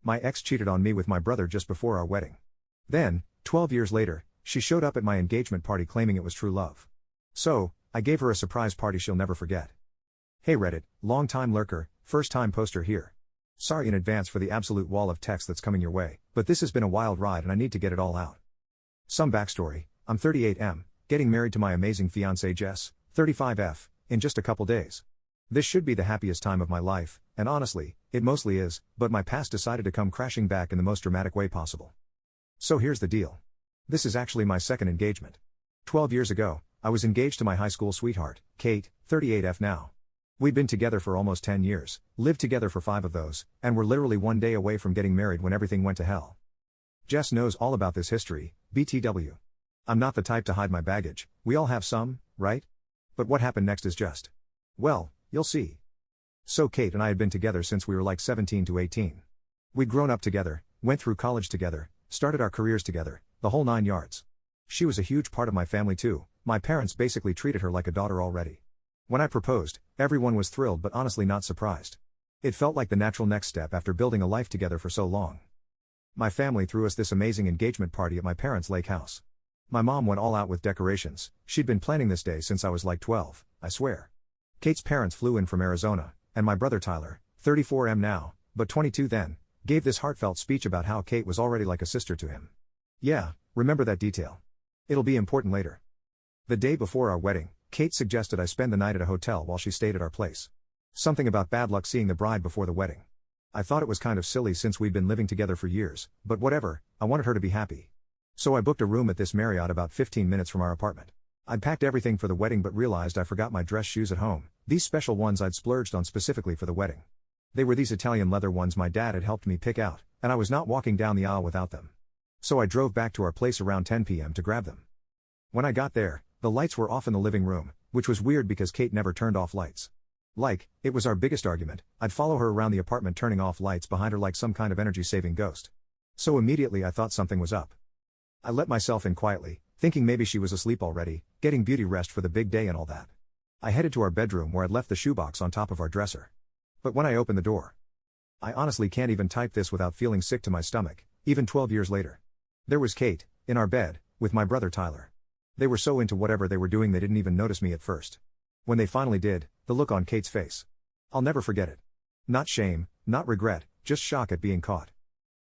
My ex cheated on me with my brother just before our wedding. Then, 12 years later, she showed up at my engagement party claiming it was true love. So, I gave her a surprise party she'll never forget. Hey Reddit, long-time lurker, first-time poster here. Sorry in advance for the absolute wall of text that's coming your way, but this has been a wild ride and I need to get it all out. Some backstory: I'm 38M, getting married to my amazing fiancée Jess, 35F, in just a couple days. This should be the happiest time of my life, and honestly, it mostly is, but my past decided to come crashing back in the most dramatic way possible. So here's the deal. This is actually my second engagement. 12 years ago, I was engaged to my high school sweetheart, Kate, 38F now. We'd been together for almost 10 years, lived together for 5 of those, and were literally one day away from getting married when everything went to hell. Jess knows all about this history, BTW. I'm not the type to hide my baggage, we all have some, right? But what happened next is just... well, you'll see. So Kate and I had been together since we were like 17 to 18. We'd grown up together, went through college together, started our careers together, the whole 9 yards. She was a huge part of my family too, my parents basically treated her like a daughter already. When I proposed, everyone was thrilled but honestly not surprised. It felt like the natural next step after building a life together for so long. My family threw us this amazing engagement party at my parents' lake house. My mom went all out with decorations, she'd been planning this day since I was like 12, I swear. Kate's parents flew in from Arizona, and my brother Tyler, 34M now, but 22 then, gave this heartfelt speech about how Kate was already like a sister to him. Yeah, remember that detail. It'll be important later. The day before our wedding, Kate suggested I spend the night at a hotel while she stayed at our place. Something about bad luck seeing the bride before the wedding. I thought it was kind of silly since we'd been living together for years, but whatever, I wanted her to be happy. So I booked a room at this Marriott about 15 minutes from our apartment. I'd packed everything for the wedding but realized I forgot my dress shoes at home, these special ones I'd splurged on specifically for the wedding. They were these Italian leather ones my dad had helped me pick out, and I was not walking down the aisle without them. So I drove back to our place around 10 p.m. to grab them. When I got there, the lights were off in the living room, which was weird because Kate never turned off lights. It was our biggest argument. I'd follow her around the apartment turning off lights behind her like some kind of energy-saving ghost. So immediately I thought something was up. I let myself in quietly, thinking maybe she was asleep already, getting beauty rest for the big day and all that. I headed to our bedroom where I'd left the shoebox on top of our dresser. But when I opened the door, I honestly can't even type this without feeling sick to my stomach, even 12 years later. There was Kate, in our bed, with my brother Tyler. They were so into whatever they were doing they didn't even notice me at first. When they finally did, the look on Kate's face. I'll never forget it. Not shame, not regret, just shock at being caught.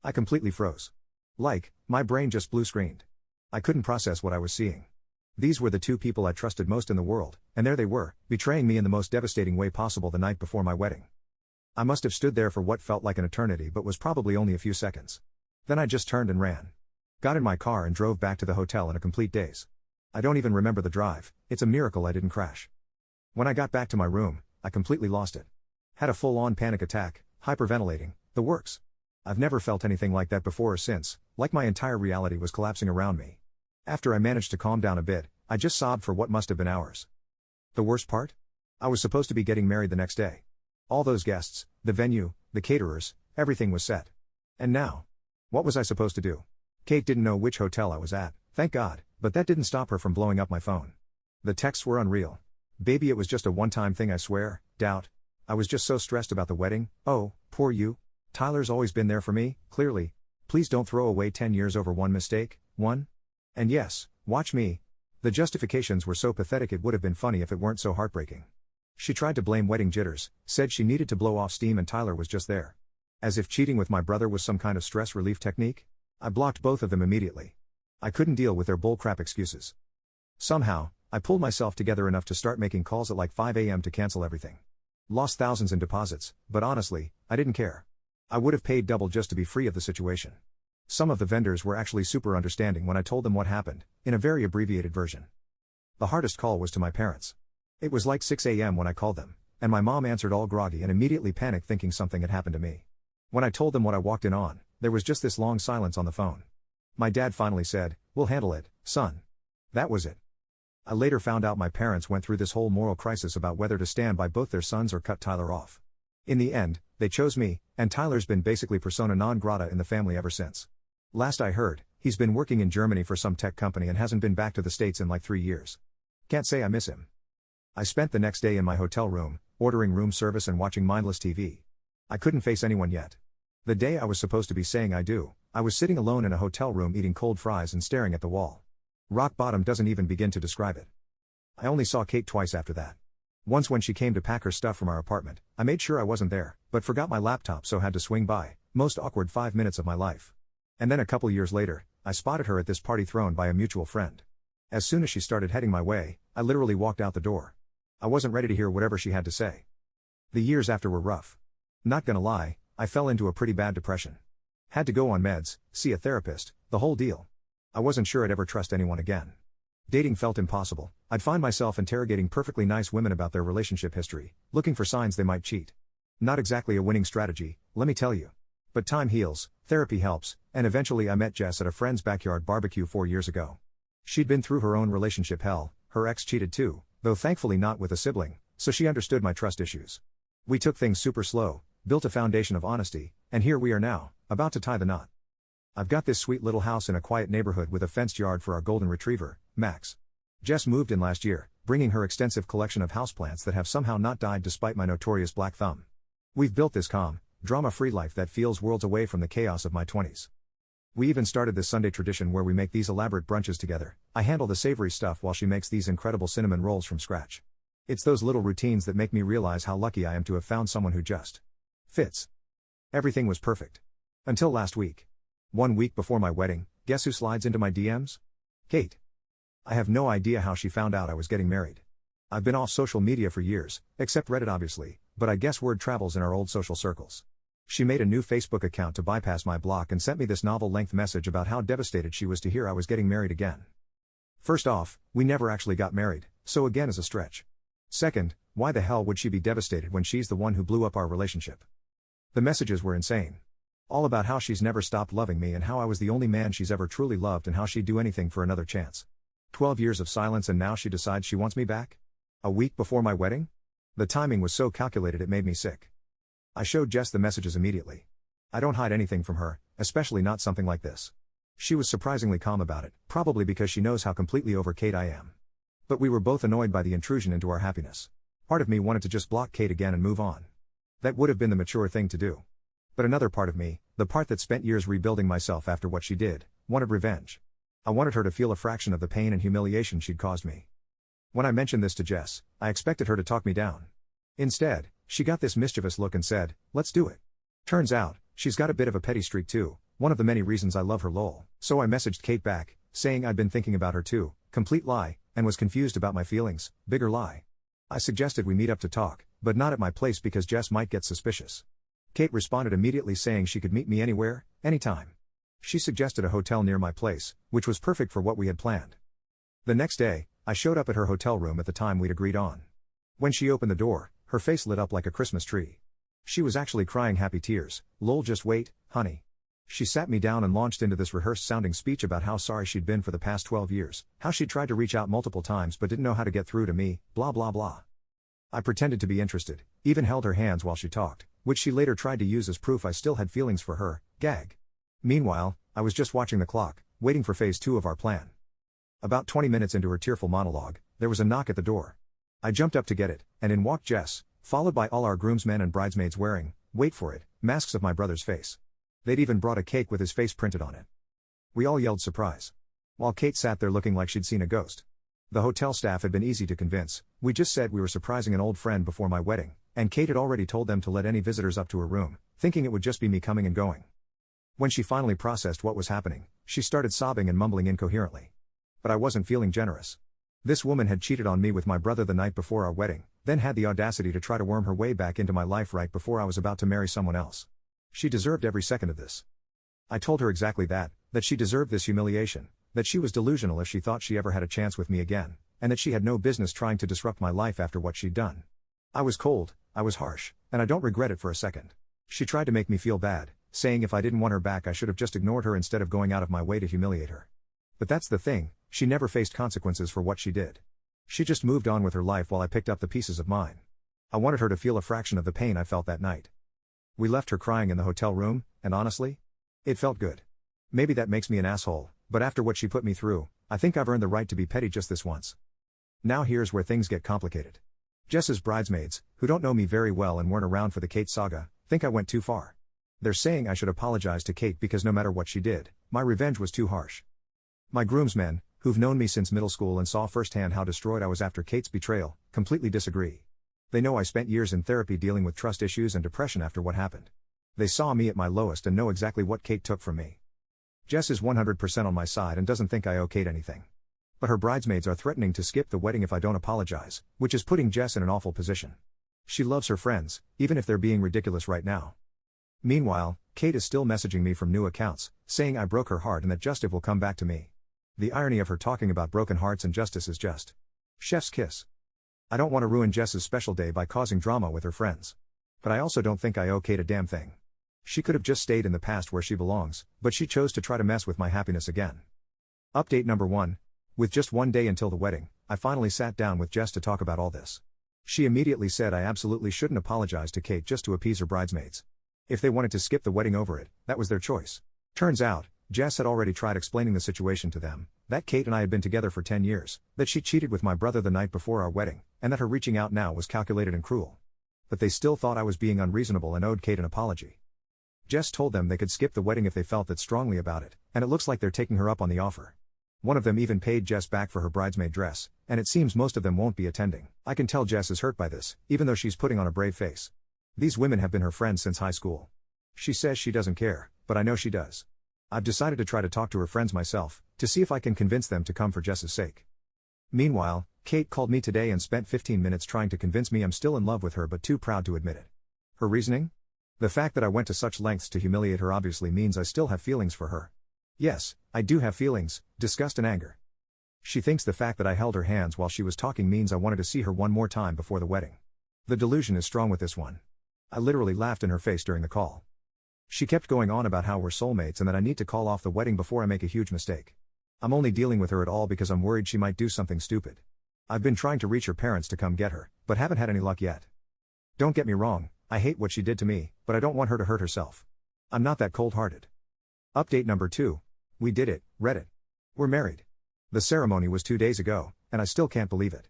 I completely froze. My brain just blue screened. I couldn't process what I was seeing. These were the two people I trusted most in the world, and there they were, betraying me in the most devastating way possible the night before my wedding. I must have stood there for what felt like an eternity but was probably only a few seconds. Then I just turned and ran. Got in my car and drove back to the hotel in a complete daze. I don't even remember the drive, it's a miracle I didn't crash. When I got back to my room, I completely lost it. Had a full-on panic attack, hyperventilating, the works. I've never felt anything like that before or since, like my entire reality was collapsing around me. After I managed to calm down a bit, I just sobbed for what must have been hours. The worst part? I was supposed to be getting married the next day. All those guests, the venue, the caterers, everything was set. And now? What was I supposed to do? Kate didn't know which hotel I was at, thank God, but that didn't stop her from blowing up my phone. The texts were unreal. Baby, it was just a one-time thing, I swear, doubt. I was just so stressed about the wedding. Oh, poor you. Tyler's always been there for me, clearly. Please don't throw away 10 years over one mistake, one. And yes, watch me. The justifications were so pathetic it would have been funny if it weren't so heartbreaking. She tried to blame wedding jitters, said she needed to blow off steam and Tyler was just there. As if cheating with my brother was some kind of stress relief technique. I blocked both of them immediately. I couldn't deal with their bullcrap excuses. Somehow, I pulled myself together enough to start making calls at like 5 a.m. to cancel everything. Lost thousands in deposits, but honestly, I didn't care. I would have paid double just to be free of the situation. Some of the vendors were actually super understanding when I told them what happened, in a very abbreviated version. The hardest call was to my parents. It was like 6 a.m. when I called them, and my mom answered all groggy and immediately panicked thinking something had happened to me. When I told them what I walked in on, there was just this long silence on the phone. My dad finally said, "We'll handle it, son." That was it. I later found out my parents went through this whole moral crisis about whether to stand by both their sons or cut Tyler off. In the end, they chose me, and Tyler's been basically persona non grata in the family ever since. Last I heard, he's been working in Germany for some tech company and hasn't been back to the States in like 3 years. Can't say I miss him. I spent the next day in my hotel room, ordering room service and watching mindless TV. I couldn't face anyone yet. The day I was supposed to be saying I do, I was sitting alone in a hotel room eating cold fries and staring at the wall. Rock bottom doesn't even begin to describe it. I only saw Kate twice after that. Once when she came to pack her stuff from our apartment, I made sure I wasn't there, but forgot my laptop so had to swing by, most awkward 5 minutes of my life. And then a couple years later, I spotted her at this party thrown by a mutual friend. As soon as she started heading my way, I literally walked out the door. I wasn't ready to hear whatever she had to say. The years after were rough. Not gonna lie, I fell into a pretty bad depression. Had to go on meds, see a therapist, the whole deal. I wasn't sure I'd ever trust anyone again. Dating felt impossible. I'd find myself interrogating perfectly nice women about their relationship history, looking for signs they might cheat. Not exactly a winning strategy, let me tell you. But time heals, therapy helps, and eventually I met Jess at a friend's backyard barbecue 4 years ago. She'd been through her own relationship hell, her ex cheated too, though thankfully not with a sibling, so she understood my trust issues. We took things super slow, built a foundation of honesty, and here we are now, about to tie the knot. I've got this sweet little house in a quiet neighborhood with a fenced yard for our golden retriever, Max. Jess moved in last year, bringing her extensive collection of houseplants that have somehow not died despite my notorious black thumb. We've built this calm, drama-free life that feels worlds away from the chaos of my 20s. We even started this Sunday tradition where we make these elaborate brunches together. I handle the savory stuff while she makes these incredible cinnamon rolls from scratch. It's those little routines that make me realize how lucky I am to have found someone who just fits. Everything was perfect. Until last week. 1 week before my wedding, guess who slides into my DMs? Kate. I have no idea how she found out I was getting married. I've been off social media for years, except Reddit obviously, but I guess word travels in our old social circles. She made a new Facebook account to bypass my block and sent me this novel-length message about how devastated she was to hear I was getting married again. First off, we never actually got married, so again is a stretch. Second, why the hell would she be devastated when she's the one who blew up our relationship? The messages were insane. All about how she's never stopped loving me and how I was the only man she's ever truly loved and how she'd do anything for another chance. 12 years of silence and now she decides she wants me back? A week before my wedding? The timing was so calculated it made me sick. I showed Jess the messages immediately. I don't hide anything from her, especially not something like this. She was surprisingly calm about it, probably because she knows how completely over Kate I am. But we were both annoyed by the intrusion into our happiness. Part of me wanted to just block Kate again and move on. That would have been the mature thing to do. But another part of me, the part that spent years rebuilding myself after what she did, wanted revenge. I wanted her to feel a fraction of the pain and humiliation she'd caused me. When I mentioned this to Jess, I expected her to talk me down. Instead, she got this mischievous look and said, "Let's do it." Turns out, she's got a bit of a petty streak too, one of the many reasons I love her lol. So I messaged Kate back, saying I'd been thinking about her too, complete lie, and was confused about my feelings, bigger lie. I suggested we meet up to talk, but not at my place because Jess might get suspicious. Kate responded immediately saying she could meet me anywhere, anytime. She suggested a hotel near my place, which was perfect for what we had planned. The next day, I showed up at her hotel room at the time we'd agreed on. When she opened the door, her face lit up like a Christmas tree. She was actually crying happy tears. Lol, just wait, honey. She sat me down and launched into this rehearsed sounding speech about how sorry she'd been for the past 12 years, how she'd tried to reach out multiple times but didn't know how to get through to me, blah blah blah. I pretended to be interested, even held her hands while she talked, which she later tried to use as proof I still had feelings for her, gag. Meanwhile, I was just watching the clock, waiting for phase 2 of our plan. About 20 minutes into her tearful monologue, there was a knock at the door. I jumped up to get it, and in walked Jess, followed by all our groomsmen and bridesmaids wearing, wait for it, masks of my brother's face. They'd even brought a cake with his face printed on it. We all yelled surprise. While Kate sat there looking like she'd seen a ghost. The hotel staff had been easy to convince. We just said we were surprising an old friend before my wedding, and Kate had already told them to let any visitors up to her room, thinking it would just be me coming and going. When she finally processed what was happening, she started sobbing and mumbling incoherently. But I wasn't feeling generous. This woman had cheated on me with my brother the night before our wedding, then had the audacity to try to worm her way back into my life right before I was about to marry someone else. She deserved every second of this. I told her exactly that she deserved this humiliation, that she was delusional if she thought she ever had a chance with me again, and that she had no business trying to disrupt my life after what she'd done. I was cold, I was harsh, and I don't regret it for a second. She tried to make me feel bad, saying if I didn't want her back I should have just ignored her instead of going out of my way to humiliate her. But that's the thing, she never faced consequences for what she did. She just moved on with her life while I picked up the pieces of mine. I wanted her to feel a fraction of the pain I felt that night. We left her crying in the hotel room, and honestly, it felt good. Maybe that makes me an asshole, but after what she put me through, I think I've earned the right to be petty just this once. Now here's where things get complicated. Jess's bridesmaids, who don't know me very well and weren't around for the Kate saga, think I went too far. They're saying I should apologize to Kate because no matter what she did, my revenge was too harsh. My groomsmen, who've known me since middle school and saw firsthand how destroyed I was after Kate's betrayal, completely disagree. They know I spent years in therapy dealing with trust issues and depression after what happened. They saw me at my lowest and know exactly what Kate took from me. Jess is 100% on my side and doesn't think I owe Kate anything. But her bridesmaids are threatening to skip the wedding if I don't apologize, which is putting Jess in an awful position. She loves her friends, even if they're being ridiculous right now. Meanwhile, Kate is still messaging me from new accounts, saying I broke her heart and that justice will come back to me. The irony of her talking about broken hearts and justice is just chef's kiss. I don't want to ruin Jess's special day by causing drama with her friends. But I also don't think I owe Kate a damn thing. She could have just stayed in the past where she belongs, but she chose to try to mess with my happiness again. Update number 1. With just one day until the wedding, I finally sat down with Jess to talk about all this. She immediately said I absolutely shouldn't apologize to Kate just to appease her bridesmaids. If they wanted to skip the wedding over it, that was their choice. Turns out, Jess had already tried explaining the situation to them, that Kate and I had been together for 10 years, that she cheated with my brother the night before our wedding, and that her reaching out now was calculated and cruel. But they still thought I was being unreasonable and owed Kate an apology. Jess told them they could skip the wedding if they felt that strongly about it, and it looks like they're taking her up on the offer. One of them even paid Jess back for her bridesmaid dress, and it seems most of them won't be attending. I can tell Jess is hurt by this, even though she's putting on a brave face. These women have been her friends since high school. She says she doesn't care, but I know she does. I've decided to try to talk to her friends myself, to see if I can convince them to come for Jess's sake. Meanwhile, Kate called me today and spent 15 minutes trying to convince me I'm still in love with her but too proud to admit it. Her reasoning? The fact that I went to such lengths to humiliate her obviously means I still have feelings for her. Yes, I do have feelings, disgust and anger. She thinks the fact that I held her hands while she was talking means I wanted to see her one more time before the wedding. The delusion is strong with this one. I literally laughed in her face during the call. She kept going on about how we're soulmates and that I need to call off the wedding before I make a huge mistake. I'm only dealing with her at all because I'm worried she might do something stupid. I've been trying to reach her parents to come get her, but haven't had any luck yet. Don't get me wrong, I hate what she did to me, but I don't want her to hurt herself. I'm not that cold-hearted. Update number 2. We did it, Reddit. We're married. The ceremony was 2 days ago, and I still can't believe it.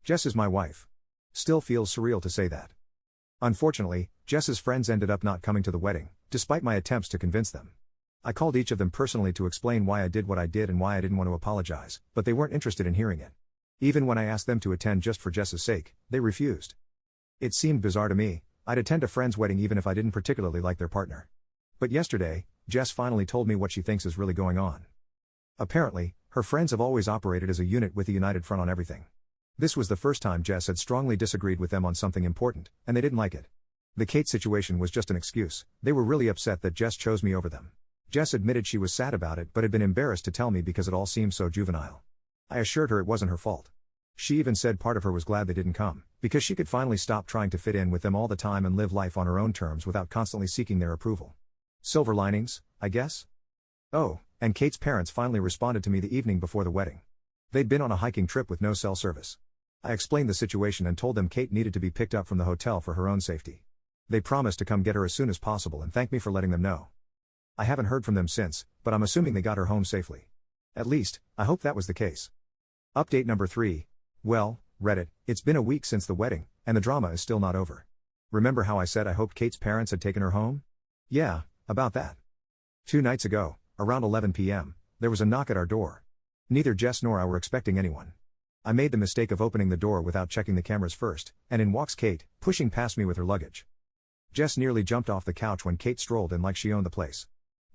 Jess is my wife. Still feels surreal to say that. Unfortunately, Jess's friends ended up not coming to the wedding, despite my attempts to convince them. I called each of them personally to explain why I did what I did and why I didn't want to apologize, but they weren't interested in hearing it. Even when I asked them to attend just for Jess's sake, they refused. It seemed bizarre to me. I'd attend a friend's wedding even if I didn't particularly like their partner. But yesterday, Jess finally told me what she thinks is really going on. Apparently, her friends have always operated as a unit with a united front on everything. This was the first time Jess had strongly disagreed with them on something important, and they didn't like it. The Kate situation was just an excuse. They were really upset that Jess chose me over them. Jess admitted she was sad about it but had been embarrassed to tell me because it all seemed so juvenile. I assured her it wasn't her fault. She even said part of her was glad they didn't come, because she could finally stop trying to fit in with them all the time and live life on her own terms without constantly seeking their approval. Silver linings, I guess? Oh, and Kate's parents finally responded to me the evening before the wedding. They'd been on a hiking trip with no cell service. I explained the situation and told them Kate needed to be picked up from the hotel for her own safety. They promised to come get her as soon as possible and thanked me for letting them know. I haven't heard from them since, but I'm assuming they got her home safely. At least, I hope that was the case. Update number 3. Well, Reddit, it's been a week since the wedding, and the drama is still not over. Remember how I said I hoped Kate's parents had taken her home? Yeah, about that. 2 nights ago, around 11 p.m., there was a knock at our door. Neither Jess nor I were expecting anyone. I made the mistake of opening the door without checking the cameras first, and in walks Kate, pushing past me with her luggage. Jess nearly jumped off the couch when Kate strolled in like she owned the place.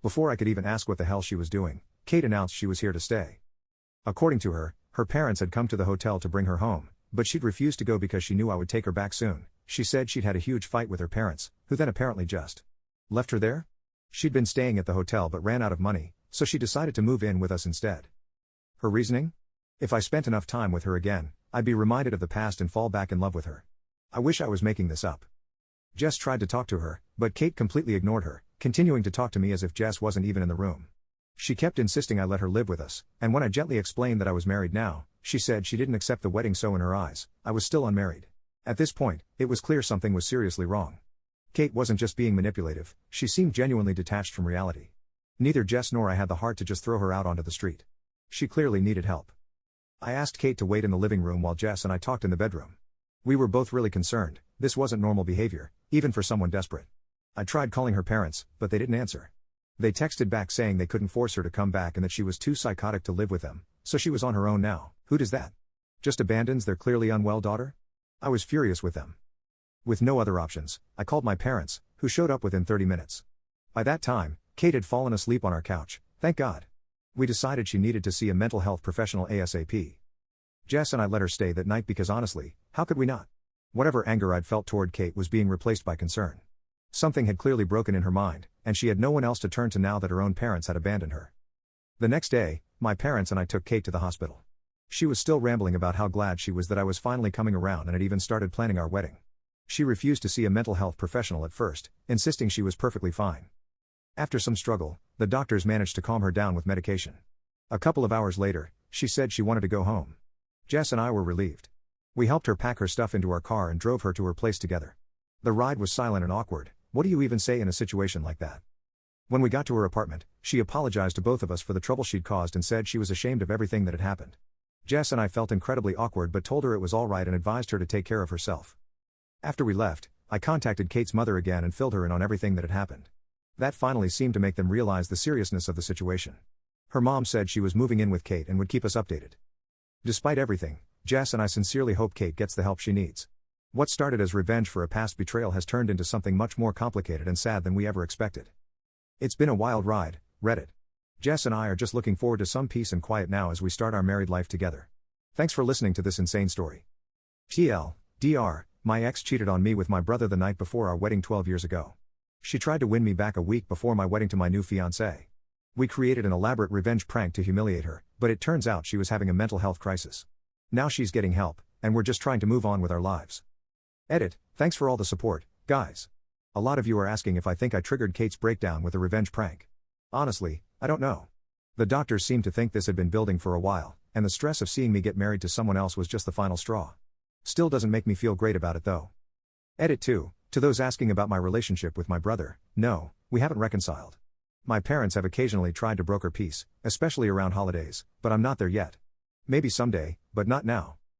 Before I could even ask what the hell she was doing, Kate announced she was here to stay. According to her, her parents had come to the hotel to bring her home, but she'd refused to go because she knew I would take her back soon. She said she'd had a huge fight with her parents, who then apparently just left her there? She'd been staying at the hotel but ran out of money, so she decided to move in with us instead. Her reasoning? If I spent enough time with her again, I'd be reminded of the past and fall back in love with her. I wish I was making this up. Jess tried to talk to her, but Kate completely ignored her, continuing to talk to me as if Jess wasn't even in the room. She kept insisting I let her live with us, and when I gently explained that I was married now, she said she didn't accept the wedding, so in her eyes, I was still unmarried. At this point, it was clear something was seriously wrong. Kate wasn't just being manipulative, she seemed genuinely detached from reality. Neither Jess nor I had the heart to just throw her out onto the street. She clearly needed help. I asked Kate to wait in the living room while Jess and I talked in the bedroom. We were both really concerned. This wasn't normal behavior, even for someone desperate. I tried calling her parents, but they didn't answer. They texted back saying they couldn't force her to come back and that she was too psychotic to live with them, so she was on her own now. Who does that? Just abandons their clearly unwell daughter? I was furious with them. With no other options, I called my parents, who showed up within 30 minutes. By that time, Kate had fallen asleep on our couch, thank God. We decided she needed to see a mental health professional ASAP. Jess and I let her stay that night because honestly, how could we not? Whatever anger I'd felt toward Kate was being replaced by concern. Something had clearly broken in her mind, and she had no one else to turn to now that her own parents had abandoned her. The next day, my parents and I took Kate to the hospital. She was still rambling about how glad she was that I was finally coming around and had even started planning our wedding. She refused to see a mental health professional at first, insisting she was perfectly fine. After some struggle, the doctors managed to calm her down with medication. A couple of hours later, she said she wanted to go home. Jess and I were relieved. We helped her pack her stuff into our car and drove her to her place together. The ride was silent and awkward. What do you even say in a situation like that? When we got to her apartment, she apologized to both of us for the trouble she'd caused and said she was ashamed of everything that had happened. Jess and I felt incredibly awkward but told her it was all right and advised her to take care of herself. After we left, I contacted Kate's mother again and filled her in on everything that had happened. That finally seemed to make them realize the seriousness of the situation. Her mom said she was moving in with Kate and would keep us updated. Despite everything, Jess and I sincerely hope Kate gets the help she needs. What started as revenge for a past betrayal has turned into something much more complicated and sad than we ever expected. It's been a wild ride, Reddit. Jess and I are just looking forward to some peace and quiet now as we start our married life together. Thanks for listening to this insane story. Dr. My ex cheated on me with my brother the night before our wedding 12 years ago. She tried to win me back a week before my wedding to my new fiancé. We created an elaborate revenge prank to humiliate her, but it turns out she was having a mental health crisis. Now she's getting help, and we're just trying to move on with our lives. Edit, thanks for all the support, guys. A lot of you are asking if I think I triggered Kate's breakdown with a revenge prank. Honestly, I don't know. The doctors seemed to think this had been building for a while, and the stress of seeing me get married to someone else was just the final straw. Still doesn't make me feel great about it though. Edit 2, to those asking about my relationship with my brother, no, we haven't reconciled. My parents have occasionally tried to broker peace, especially around holidays, but I'm not there yet. Maybe someday, but not now.